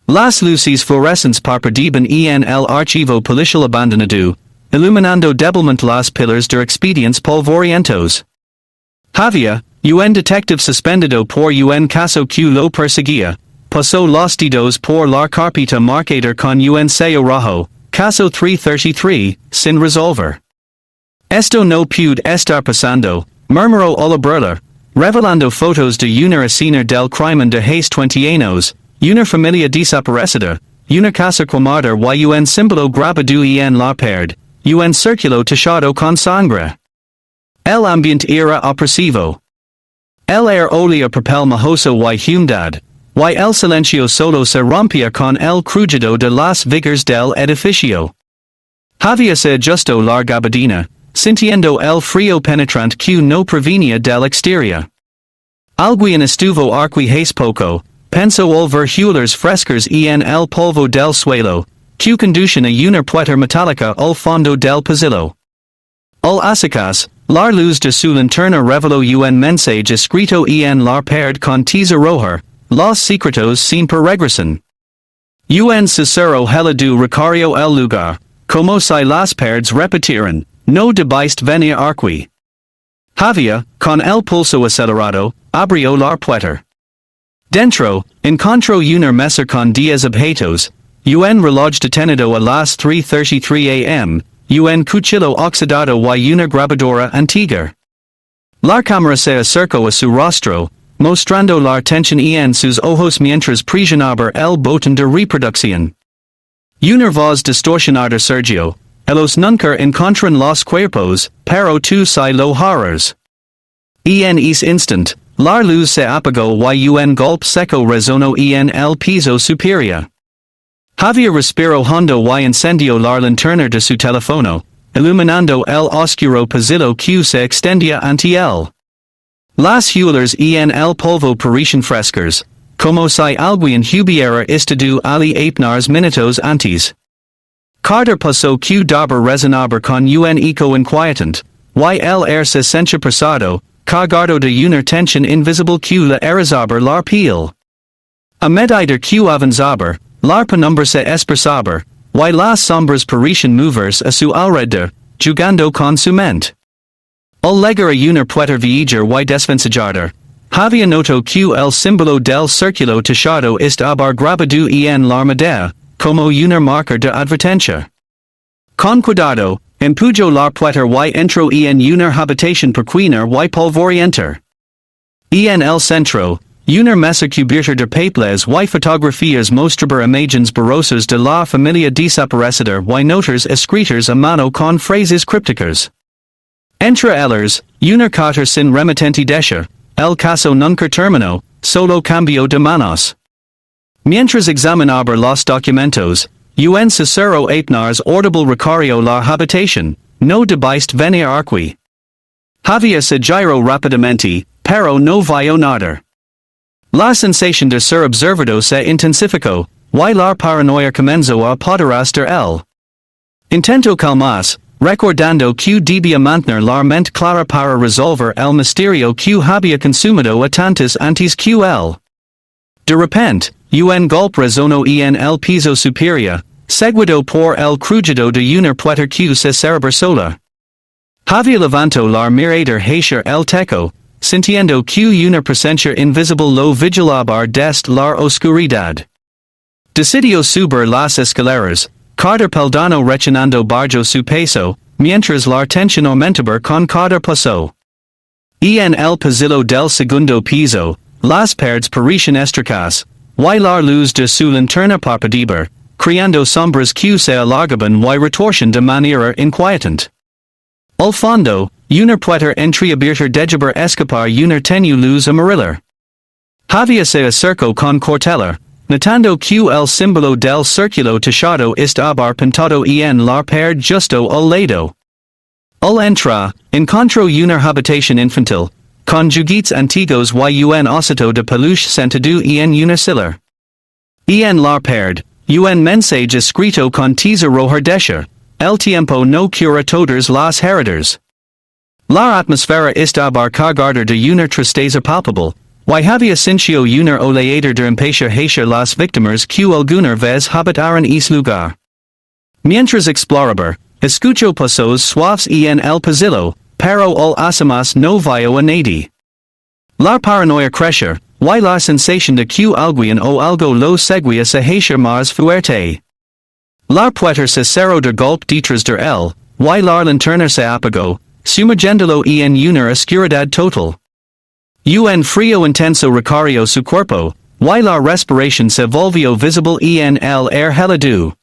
Las luces fluorescentes parpadeben en el archivo policial abandonado, iluminando debilmente las pillars de expedientes polvorientos. Javier, un detective suspendido por un caso que lo perseguía, pasó los dedos por la carpeta marcada con un sello rojo, caso 333, sin resolver. Esto no puede estar pasando, murmuró Olabrula, revelando fotos de una escena del crimen de hace 20 años, una familia desaparecida, una casa quemada y un símbolo grabado en la pared, un círculo tachado con sangre. El ambiente era opresivo. El aire olía papel mojoso y humedad, y el silencio solo se rompía con el crujido de las vigas del edificio. Javier se ajustó la gabardina, sintiendo el frío penetrante que no provenía del exterior. Alguien estuvo aquí hace poco, pensó al ver huellas frescas en el polvo del suelo, que conducen a una puerta metálica al fondo del pasillo. Al acercarse, la luz de su linterna reveló un mensaje escrito en la pared con tiza roja, los secretos siempre regresan. Un susurro helado recorrió el lugar, como si las paredes repitieran, no debéis venir aquí. Javier, con el pulso acelerado, abrió la puerta. Dentro, encontró una mesa con 10 objetos, un reloj detenido a las 3:33 am, un cuchillo oxidado y una grabadora antigua. La cámara se acercó a su rostro, mostrando la tensión en sus ojos mientras presionaba el botón de reproducción. Una voz distorsionada surgió. Ellos nunca encuentran los cuerpos, pero tú si lo horrors. En ese instant, la luz se apagó y un golpe seco resonó en el piso superior. Javier respiró hondo y encendió la linterna de su teléfono, iluminando el oscuro pasillo que se extendía ante él. Las huellas en el polvo parecían frescas, como si alguien hubiera estado ali apenas minutos antes. Cada paso que daba resonaba con un eco inquietante, y el aire se sentía pesado, cargado de una tensión invisible que le erizaba la piel. A medida que avanzaba, la penumbra se espesaba, y las sombras parecían moverse a su alrededor, jugando con su mente. Al llegar a una puerta vieja y desvencijada, Javier notó que el símbolo del círculo tachado estaba grabado en la madera, como una marca de advertencia. Con cuidado, empujó la puerta y entró en una habitación pequeña y polvorienta. En el centro, una mesa cubierta de papeles y fotografías mostraba imágenes borrosas de la familia desaparecida y notas escritas a mano con frases crípticas. Entre ellas, una carta sin remitente decía, el caso nunca terminó, solo cambió de manos. Mientras examinaba los documentos, un susurro apenas audible recorrió la habitación, no debéis venir aquí. Javier se giró rápidamente, pero no vio nada. La sensación de ser observado se intensificó, y la paranoia comenzó a apoderarse de él. Intentó calmarse, recordando que debía mantener la mente clara para resolver el misterio que había consumido a tantos antes que él. De repente, un golpe resonó en el piso superior, seguido por el crujido de una puerta que se cerraba sola. Javier levantó la mirada hacia el techo, sintiendo que una presencia invisible lo vigilaba desde la oscuridad. Decidió subir las escaleras, cada peldaño rechinando bajo su peso, mientras la tensión aumentaba con cada paso. En el pasillo del segundo piso, las paredes parecían estricas, y la luz de su linterna parpadeaba, creando sombras que se alargaban y retorcían de manera inquietante. Al fondo, una puerta entreabierta dejaba escapar una tenue luz amarilla. Javier se acercó con cautela, notando que el símbolo del círculo tachado estaba pintado en la pared justo al lado. Al entrar, encontró una habitación infantil, con juguetes antiguos y un osito de peluche sentado en una silla. En la pared, un mensaje escrito con tiza roja decía, el tiempo no cura todas las heridas. La atmósfera estaba cargada de una tristeza palpable, y había cinco unar o leader de impatiencia hacia las victimas que alguna vez habitaron es lugar. Mientras exploraba, escucho pasos suaves en el pasillo, pero al asomas no vio a nadie. La paranoia crecer, y la sensación de que alguien o algo lo seguía se hacia más fuerte. La puerta se cerró de golpe detrás de él, y la linterna se apagó, sumergiéndolo en una oscuridad total. Un frío intenso recorrió su cuerpo, y la respiración se volvió visible en el aire helado.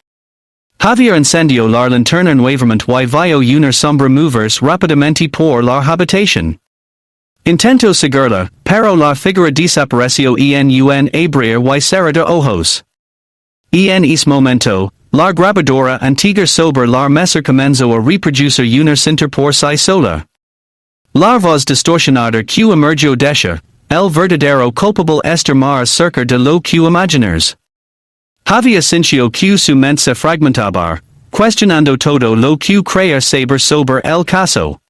Javier encendió la linterna nuevamente y vio una sombra moverse rápidamente por la habitación. Intentó seguirla, pero la figura desapareció en un abrir y cerrar de ojos. En ese momento, la grabadora antigua sobre la mesa comenzó a reproducir una cinta por sí sola. La voz distorsionada que emergió decía, el verdadero culpable está más cerca de lo que imaginars. Había sintió que su mente se fragmentaba, cuestionando todo lo que creía saber sobre el caso.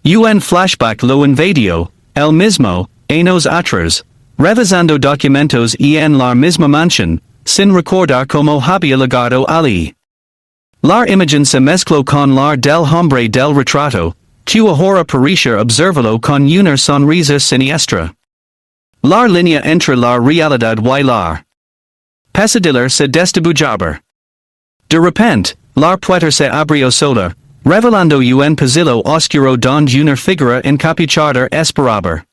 Un flashback lo invadió, el mismo, años atrás, revisando documentos en la misma mansión, sin recordar cómo había llegado allí. La imagen se mezcló con la del hombre del retrato, que ahora parecía observarlo con una sonrisa siniestra. La línea entre la realidad y la pesadilla se desdibujaba. De repente, la puerta se abrió sola, revelando un pasillo oscuro donde una figura encapuchada esperaba.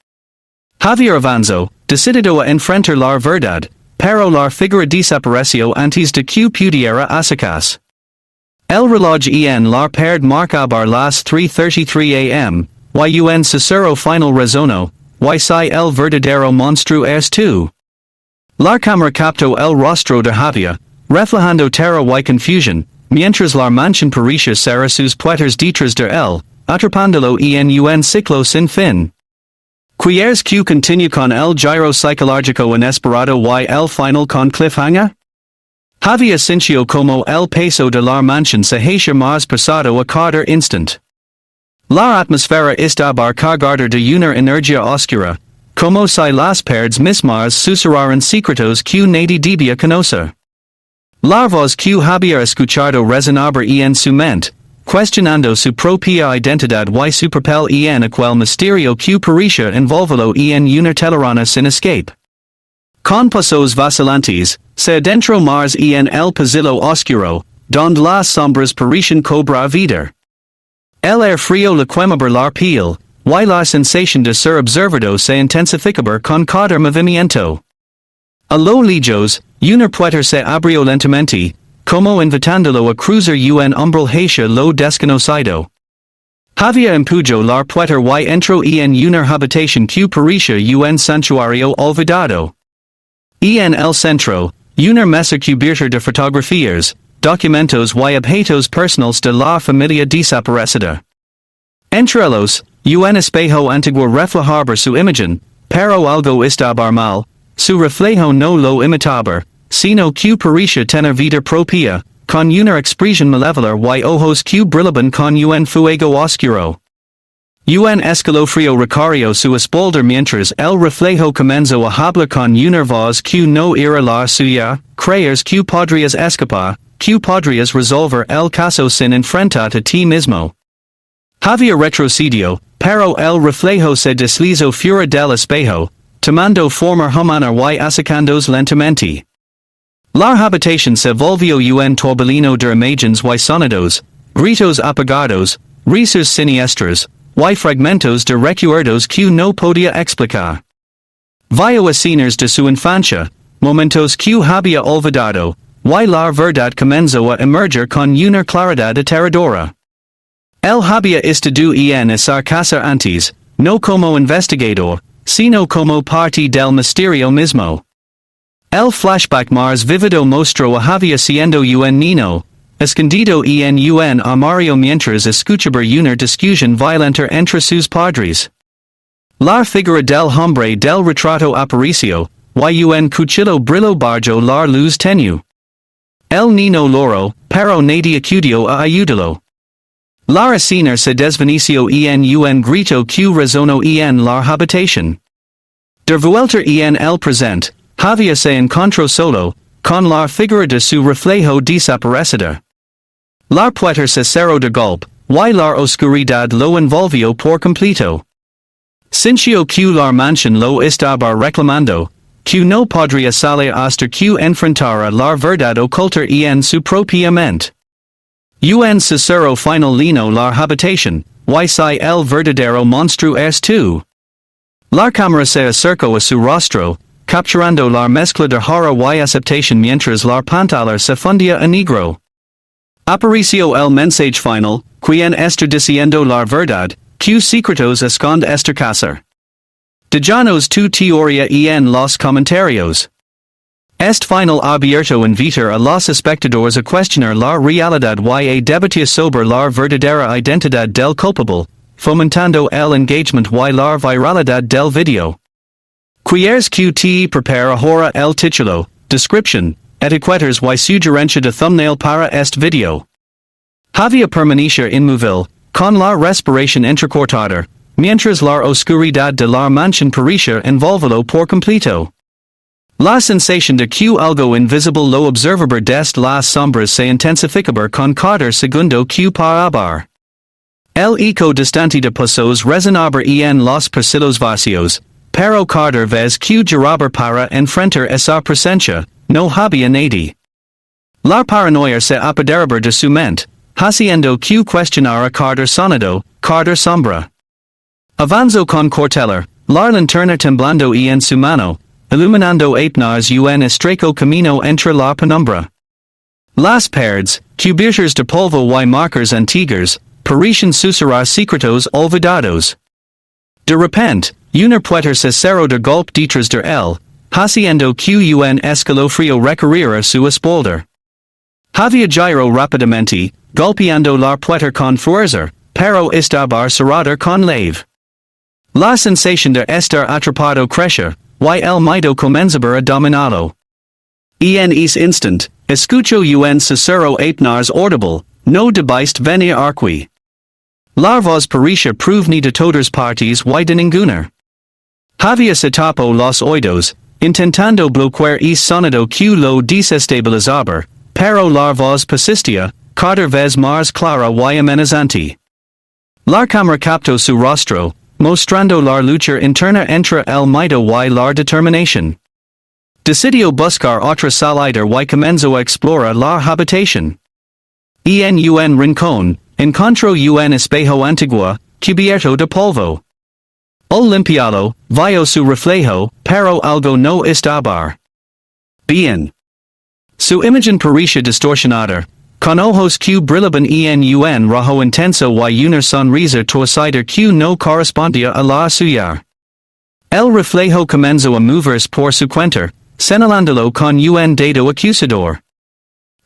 Javier avanzó, decidido a enfrentar la verdad, pero la figura desapareció antes de que pudiera acercarse. El reloj en la pared marcaba las 3:33 am, y un susurro final resonó, y si el verdadero monstruo eres tú. La cámara captó el rostro de Javier, reflejando terror y confusión, mientras la mansión parecía cerrar sus puertas detrás de él, atrapándolo en un ciclo sin fin. ¿Quieres que continue con el giro psicológico inesperado y el final con cliffhanger? Javier sintió como el peso de la mansión se hacía más pesado a cada instante. La atmósfera estaba cargada de una energía oscura, como si las paredes mismas susurraran secretos que nadie debía conocer. La voz que había escuchado resonaba en su mente, cuestionando su propia identidad y su papel en aquel misterio que parecía envolverlo en una telaraña sin escape. Con pasos vacilantes, se adentró más en el pasillo oscuro, donde las sombras parecían cobrar vida. El aire frío le quemaba la piel, y la sensación de ser observado se intensificaba con cada movimiento. A lo lejos, una puerta se abrió lentamente, como invitándolo a cruzar un umbral hacia lo desconocido. Javier empujó la puerta y entró en una habitación que parecía un santuario olvidado. En el centro, una mesa cubierta de fotografías, documentos y objetos personales de la familia desaparecida. Entre ellos, un espejo antiguo reflejaba su imagen, pero algo estaba mal, su reflejo no lo imitaba, sino que parecía tener vida propia, con una expresión malévola y ojos que brillaban con un fuego oscuro. Un escalofrío recorrió su espalda mientras el reflejo comenzó a hablar con una voz que no era la suya. ¿Crees que podrías escapar, que podrías resolver el caso sin enfrentar a ti mismo? Javier retrocedió, pero el reflejo se deslizó fuera del espejo, tomando forma humana y acercándose lentamente. La habitación se volvió un torbellino de imágenes y sonidos, gritos apagados, risas siniestras, y fragmentos de recuerdos que no podía explicar. Vio escenas de su infancia, momentos que había olvidado, y la verdad comenzó a emerger con una claridad aterradora. Él había estado en esa casa antes, no como investigador, sino como parte del misterio mismo. El flashback más vívido mostró a Javier siendo un niño, escondido en un armario mientras escuchaba una discusión violenta entre sus padres. La figura del hombre del retrato apareció, y un cuchillo brilló bajo la luz tenue. El niño lloró, pero nadie acudió a ayudarlo. La escena se desvaneció en un grito que resonó en la habitación. Der Vuelta en el presente, Javier se encontró solo, con la figura de su reflejo desaparecida. Lar pueter se cerró de golpe, y la oscuridad lo envolvió por completo. Sintió que la mansión lo estaba reclamando, que no podría salir hasta que enfrentara la verdad oculta en su propia mente. Un susurro final lino la habitación, y si el verdadero monstruo es tú. La cámara se acercó a su rostro, capturando la mezcla de horror y aceptación mientras la pantalla se fundía en negro. Apareció el mensaje final, quien está diciendo la verdad, que secretos esconde este caso. Déjanos tu teoría en los comentarios. Este final abierto invita a los espectadores a cuestionar la realidad y a debatir sobre la verdadera identidad del culpable, fomentando el engagement y la viralidad del video. Quieres que te prepare ahora el título, description, etiquetas y sugerencia de thumbnail para este video. Javier permanece inmóvil, con la respiración entrecortada, mientras la oscuridad de la mansión parece envolverlo por completo. La sensación de que algo invisible lo observaba desde las sombras se intensificaba con cada segundo que pasaba. El eco distante de pasos resonaba en los pasillos vacíos, pero cada vez que giraba para enfrentar esa presencia, no había nadie. La paranoia se apoderaba de su mente, haciendo que cuestionara cada sonido, cada sombra. Avanzó con cautela, la linterna temblando en su mano, iluminando apenas un estrecho camino entre la penumbra. Las paredes, cubiertas de polvo y marcas antiguas, parecían susurrar secretos olvidados. De repente, una puerta se cerró de golpe detrás de él, haciendo que un escalofrío recorriera su espalda. Javier giró rápidamente, golpeando la puerta con fuerza, pero estaba cerrada con leve. La sensación de estar atrapado crecía, y el miedo comenzaba a dominarlo. En ese instant, escuchó un susurro apenas audible, no debiste venir aquí. La voz parecía provenir de todas partes y de ninguna. Javier se tapó los oídos, intentando bloquear ese sonido que lo desestabilizaba, pero la voz persistía, cada vez más clara y amenazante. La cámara captó su rostro, mostrando la lucha interna entre el miedo y la determinación. Decidió buscar otra salida y comenzó a explorar la habitación. En un rincón, encontró un espejo antiguo, cubierto de polvo. Al limpiarlo, vio su reflejo, pero algo no estaba bien. Su imagen parecía distorsionada, con ojos que brillaban en un rojo intenso y una sonrisa torcida que no correspondía a la suya. El reflejo comenzó a moverse por su cuenta, señalándolo con un dedo acusador.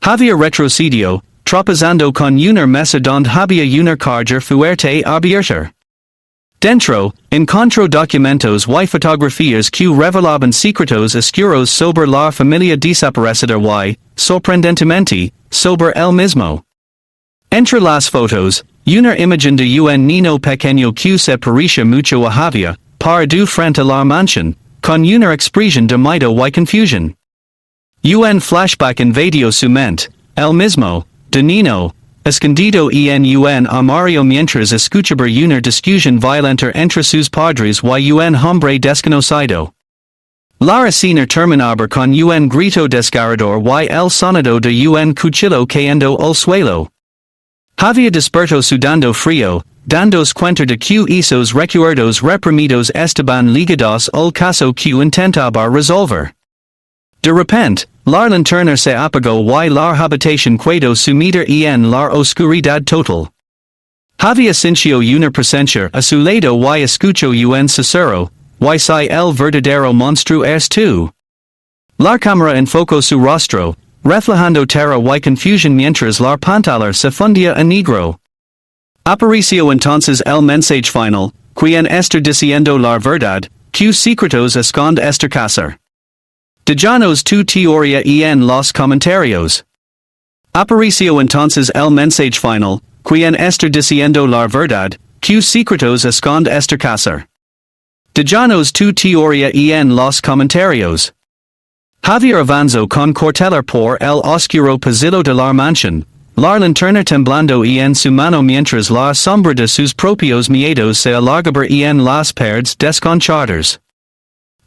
Javier retrocedió, tropezando con una mesa donde había una caja fuerte abierta. Dentro, encontró documentos y fotografías que revelaban secretos oscuros sobre la familia desaparecida y, sorprendentemente, sobre él mismo. Entre las fotos, una imagen de un niño pequeño que se parecía mucho a Javier, parado frente a la mansión, con una expresión de miedo y confusión. Un flashback invadió su mente, el mismo, de niño, escondido en un armario mientras escuchaba una discusión violenta entre sus padres y un hombre desconocido. La escena terminaba con un grito desgarrador y el sonido de un cuchillo cayendo al suelo. Javier despertó sudando frío, dándose cuenta de que esos recuerdos reprimidos estaban ligados al caso que intentaba resolver. De repente, la linterna se apagó y la habitación quedó sumida en la oscuridad total. Javier sintió una presencia a su lado y escuchó un susurro, y si el verdadero monstruo es tú. La cámara enfocó su rostro, reflejando terror y confusión mientras la pantalla se fundía en negro. Apareció entonces el mensaje final, quien está diciendo la verdad, que secretos esconde este caso. Déjanos tu teoría en los comentarios. Apareció entonces el mensaje final, quien está diciendo la verdad, que secretos esconde este caso. De Llanos tu teoría en los comentarios. Javier avanzó con cortelar por el oscuro pasillo de la mansión, la linterna temblando en su mano mientras la sombra de sus propios miedos se alargaba en las paredes desconcertadas.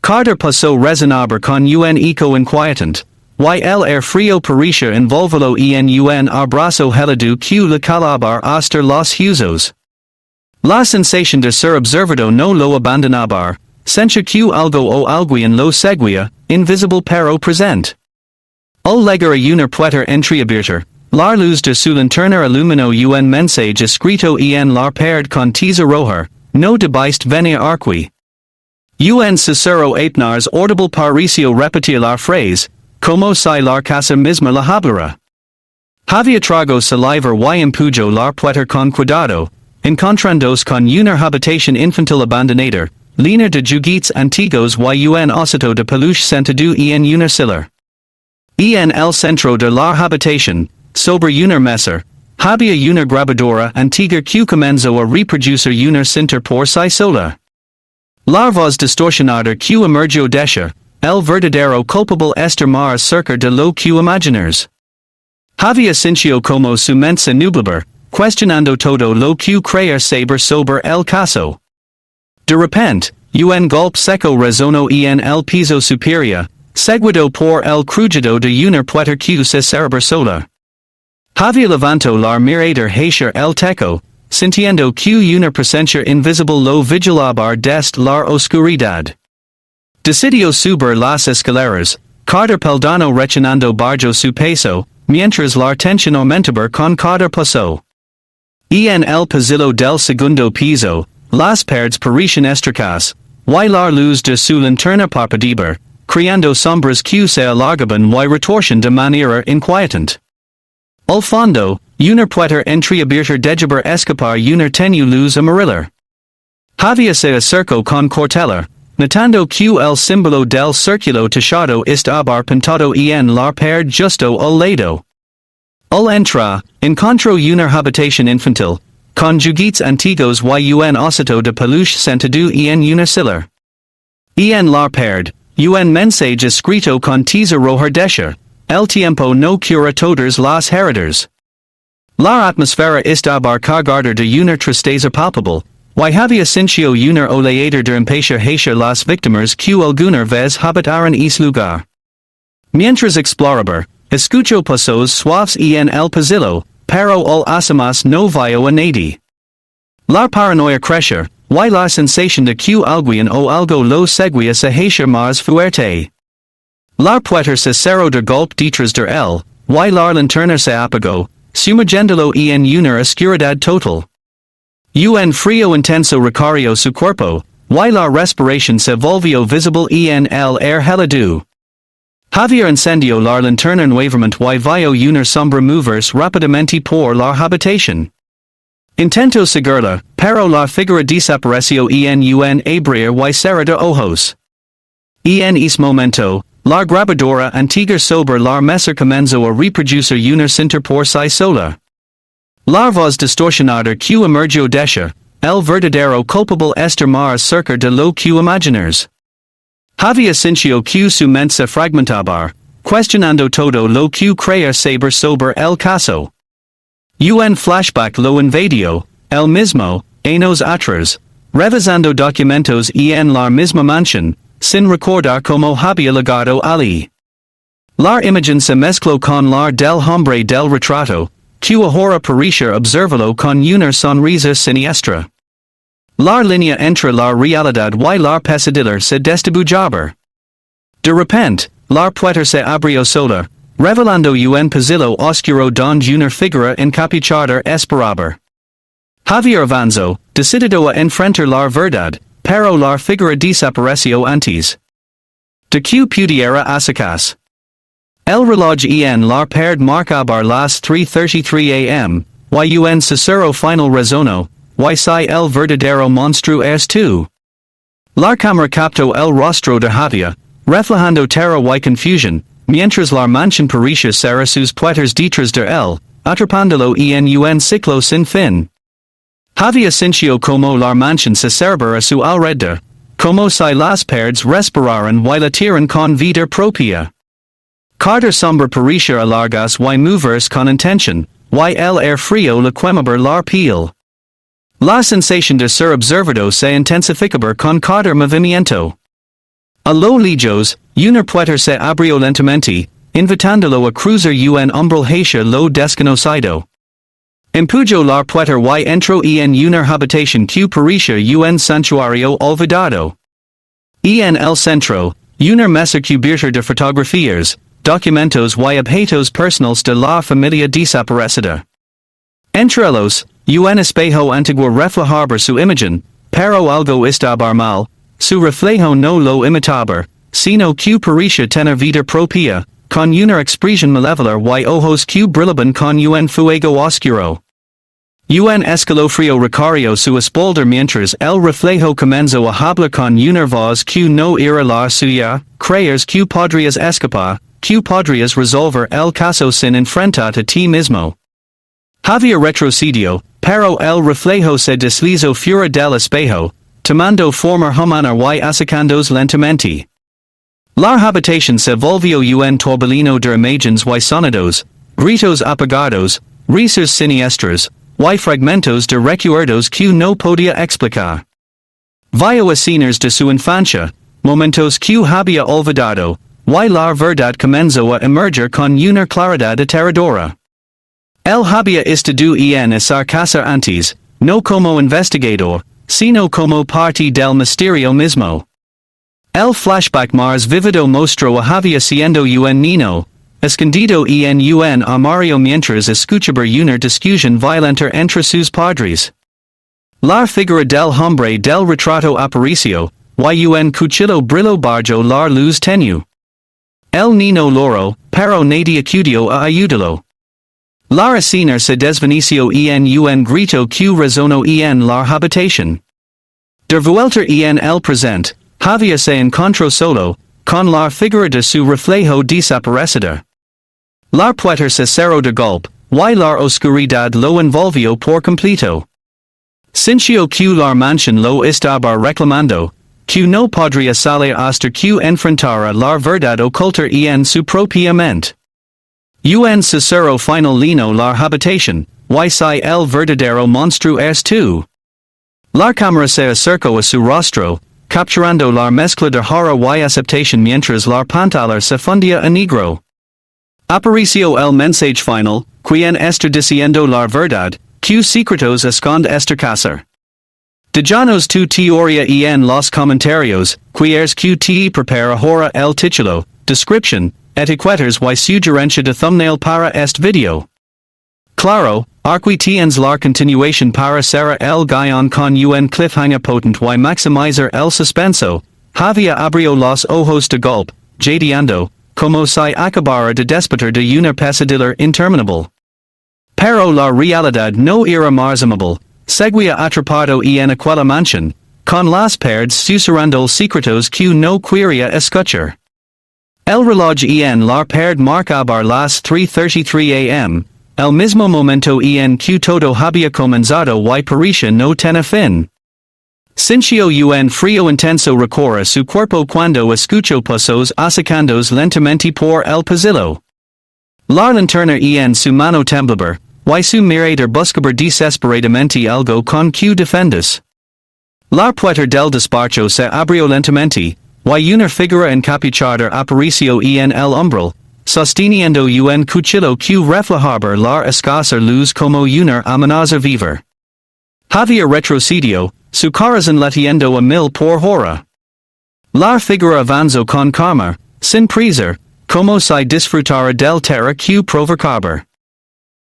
Cada paso resonaba con un eco inquietante, y el frío parecía envolverlo en un abrazo helado que le calaba hasta los huesos. La sensación de ser observado no lo abandonaba, sentía que algo o alguien lo seguía, invisible pero presente. Al llegar a una puerta entreabierta, la luz de su linterna iluminó un mensaje escrito en la pared con tiza roja, no debiste venir aquí. Un susurro apenas audible pareció repetir la frase, como si la casa misma la hablara. Javier tragó saliva y empujó la puerta con cuidado, encontrándose con una habitación infantil abandonada, llena de juguetes antiguos y un osito de peluche sentado en una silla. En el centro de la habitación, sobre una mesa, había una grabadora antigua que comenzó a reproducir una cinta por sí sola. La voz distorsionada que emergió de ella, el verdadero culpable está más cerca de lo que imaginars. Javier sintió como su mente se nublaba, cuestionando todo lo que creía saber sobre el caso. De repente, un golpe seco resonó en el piso superior, seguido por el crujido de una puerta que se cerraba sola. Javier levantó la mirada hacia el techo, sintiendo que una presencia invisible lo vigilaba desde la oscuridad. Decidió subir las escaleras, cada peldaño rechinando bajo su peso, mientras la tensión aumentaba con cada paso. En el pasillo del segundo piso, las paredes parecían estrechas, y la luz de su linterna parpadeaba, creando sombras que se alargaban y retorcían de manera inquietante. Al fondo, una puerta entreabierta dejaba escapar una tenue luz amarilla. Javier se acercó con cautela, notando que el símbolo del círculo tachado estaba pintado en la pared justo al lado. Al entrar, encontró una habitación infantil, con juguetes antiguos y un osito de peluche sentado en una silla. En la pared, un mensaje escrito con tiza roja decía, el tiempo no cura todas las heridas. La atmósfera estaba cargada de una tristeza palpable, y Javier sintió una oleada de impaciencia hacia las víctimas que alguna vez habitaron ese lugar. Mientras exploraba, escuchó pasos suaves en el pasillo, pero al asomarse no vio a nadie. La paranoia creció, y la sensación de que alguien o algo lo seguía se hacía más fuerte. La puerta se cerró de golpe detrás de él, y la linterna se apagó, sumergiéndolo en una oscuridad total. Un frío intenso recorrió su cuerpo, y la respiración se volvió visible en el aire helado. Javier encendió la linterna nuevamente y vio una sombra moverse rápidamente por la habitación. Intentó seguirla, pero la figura desapareció en un abrir y cerrar de ojos. En ese momento, la grabadora antigua sobre la mesa comenzó a reproducir una cinta por sí sola. La voz distorsionada que emergió de ella, el verdadero culpable está más cerca de lo que imaginars. Javier sintió que su mente se fragmentaba, cuestionando todo lo que creía saber sobre el caso. Un flashback lo invadió, el mismo, años atrás, revisando documentos en la misma mansión, sin recordar cómo había llegado allí. La imagen se mezcló con la del hombre del retrato, que ahora parecía observarlo con una sonrisa siniestra. La línea entre la realidad y la pesadilla se desdibujaba. De repente, la puerta se abrió sola, revelando un pasillo oscuro donde una figura encapuchada esperaba. Javier avanzó, decidido a enfrentar la verdad, pero la figura desapareció antes de que pudiera acercarse. El reloj en la pared marcaba las 3:33 am, y un susurro final resonó, y si el verdadero monstruo eres tú. La cámara captó el rostro de Javier, reflejando terror y confusión, mientras la mansión parecía cerrar sus puertas detrás de él, atrapándolo en un ciclo sin fin. Javier sintió como la mansión se cerraba a su alrededor, como si las perdes respiraran y latieran con vida propia. Carter sombra parecer alargas y movers con intention, y el air frío la quemaba la piel. La sensación de ser observado se intensificaba con cada movimiento. A lo lejos, una puerta se abrió lentamente, invitándolo a cruzar un umbral hacia lo desconocido. Empujó la puerta y entró en una habitación que parecía un santuario olvidado. En el centro, una mesa cubierta de fotografías, documentos y objetos personales de la familia desaparecida. Entre ellos, un espejo antiguo reflejaba su imagen, pero algo estaba mal, su reflejo no lo imitaba, sino que parecía tener vida propia, con una expresión malévola y ojos que brillaban con un fuego oscuro. Un escalofrío recorrió su espalda mientras el reflejo comenzó a hablar con una voz que no era la suya. Crees que podrías escapar, que podrías resolver el caso sin enfrentar a ti mismo. Javier retrocedió, pero el reflejo se deslizó fuera del espejo, tomando forma humana y acercándose lentamente. La habitación se volvió un torbellino de imágenes y sonidos, gritos apagados, risas siniestras, y fragmentos de recuerdos que no podía explicar. Vio escenas de su infancia, momentos que había olvidado, y la verdad comenzó a emerger con una claridad aterradora. Él había estado en esa casa antes, no como investigador, sino como parte del misterio mismo. El flashback más vívido mostró a Javier siendo un niño, escondido en un armario mientras escuchaba una discusión violenta entre sus padres. La figura del hombre del retrato apareció, y un cuchillo brilló bajo la luz tenue. El niño lloró, pero nadie acudió a ayudarlo. La escena se desvaneció en un grito que resonó en la habitación. De vuelta en el presente, Javier se encontró solo, con la figura de su reflejo desaparecida. La puerta se cerró de golpe, y la oscuridad lo envolvió por completo. Sintió que la mansión lo estaba reclamando, que no podría salir hasta que enfrentara la verdad oculta en su propia mente. Un susurro final llenó la habitación, y si el verdadero monstruo eres tú. La cámara se acercó a su rostro, capturando la mezcla de horror y aceptación mientras la pantalla se fundía a negro. Apareció el mensaje final, quien está diciendo la verdad, que secretos esconde esta casa. Déjanos tu teoría en los comentarios, quieres que te prepare ahora el título, descripción, etiquetas y sugerencia de thumbnail para este video. Claro, aquí tienes la continuación para cerrar el guion con un cliffhanger potente y maximizar el suspenso. Javier abrió los ojos de golpe, jadeando, como si acabara de despertar de una pesadilla interminable. Pero la realidad no era más amable, seguía atrapado en aquella mansión, con las paredes susurrando secretos que no quería escuchar. El reloj en la pared marcaba las 3:33 am, el mismo momento en que todo había comenzado y parecía no tener fin. Sintió un frío intenso recorre su cuerpo cuando escuchó pasos acercándose lentamente por el pasillo. La linterna en su mano temblaba, y su mirada buscaba desesperadamente algo con que defenderse. La puerta del despacho se abrió lentamente, y una figura encapuchada apareció en el umbral, sosteniendo un cuchillo que reflejaba la escasa luz como una amenaza viva. Javier retrocedió, su corazón latiendo a 1000 por hora. La figura avanzó con calma, sin prisa, como si disfrutara del terror que provocaba.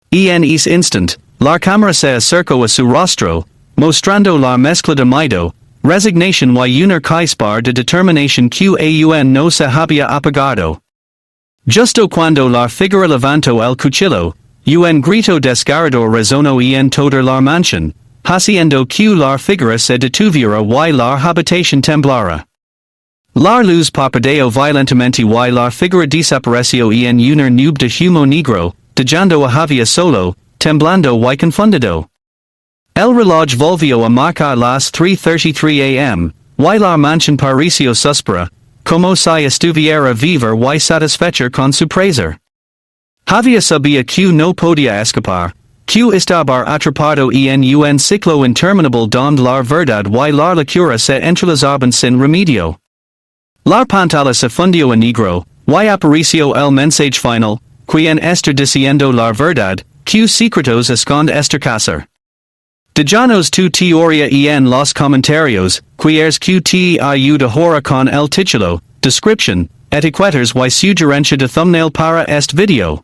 En ese instante, la cámara se acercó a su rostro, mostrando la mezcla de miedo, resignación y una chispa de determinación que aún no se había apagado. Justo cuando la figura levantó el cuchillo, un grito desgarrador resonó en toda la mansión, haciendo que la figura se detuviera y la habitación temblara. La luz parpadeó violentamente y la figura desapareció en una nube de humo negro, dejando a Javier solo, temblando y confundido. El reloj volvió a marcar las 3:33 am, y la mansión pareció suspira, como si estuviera vivir y satisfecha con su prazer. Javier sabía que no podía escapar, que estaba atrapado en un ciclo interminable donde la verdad y la locura se entrelazaban sin remedio. La pantalla se fundió en negro, y apareció el mensaje final, quien está diciendo la verdad, que secretos esconde este caso. Déjanos tu teoría en los comentarios, quieres que te ayude ahora con el título, descripción, etiquetas y sugerencia de thumbnail para este video.